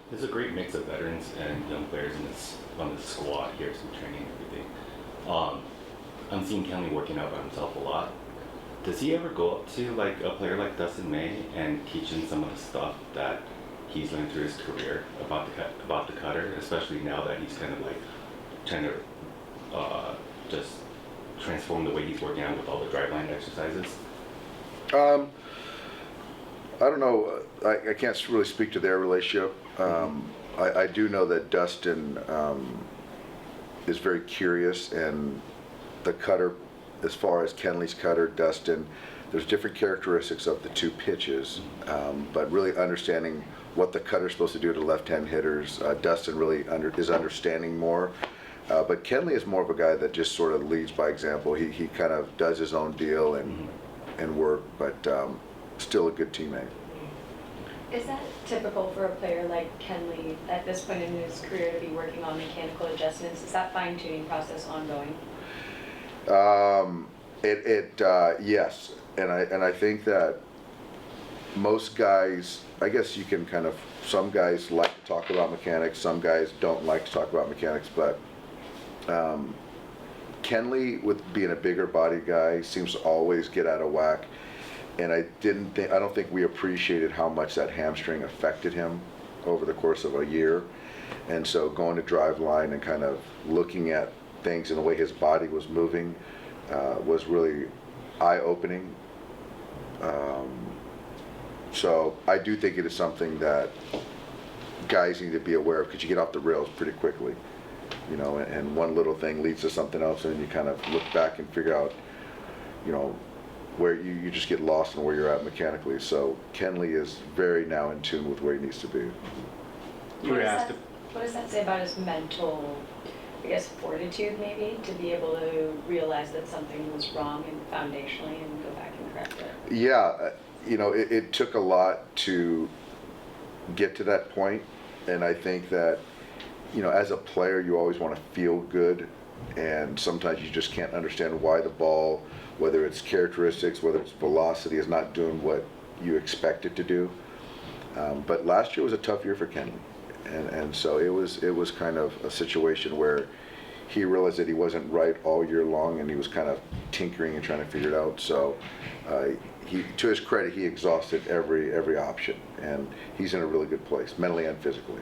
There's a great mix of veterans and young players in this on this squad here, some training and everything. Um, I'm seeing Kenley working out by himself a lot. Does he ever go up to like a player like Dustin May and teach him some of the stuff that he's learned through his career about about the cutter, especially now that he's kind of like trying to just transform the way he's working out with all the driveline exercises? Um, I don't know. I can't really speak to their relationship. I do know that Dustin is very curious, and the cutter, as far as Kenley's cutter, Dustin, there's different characteristics of the two pitches, but really understanding what the cutter's supposed to do to left-hand hitters. Dustin really is understanding more. But Kenley is more of a guy that just sort of leads by example. He kind of does his own deal and work, but still a good teammate. Is that typical for a player like Kenley at this point in his career to be working on mechanical adjustments? Is that fine-tuning process ongoing? Yes, and I think that most guys, I guess you can kind of, some guys like to talk about mechanics, some guys don't like to talk about mechanics, but Kenley, with being a bigger body guy, seems to always get out of whack. And I don't think we appreciated how much that hamstring affected him over the course of a year. And so going to drive line and kind of looking at things and the way his body was moving was really eye-opening. So I do think it is something that guys need to be aware of, because you get off the rails pretty quickly, you know, and one little thing leads to something else, and you kind of look back and figure out, you know, where you just get lost in where you're at mechanically. So Kenley is very now in tune with where he needs to be. What does that say about his mental, I guess, fortitude maybe, to be able to realize that something was wrong and foundationally and go back and correct it? Yeah, you know, it took a lot to get to that point, and I think that, you know, as a player, you always want to feel good, and sometimes you just can't understand why the ball, whether it's characteristics, whether it's velocity, is not doing what you expect it to do. But last year was a tough year for Kenley, and so it was kind of a situation where he realized that he wasn't right all year long, and he was kind of tinkering and trying to figure it out. So to his credit, he exhausted every option, and he's in a really good place, mentally and physically.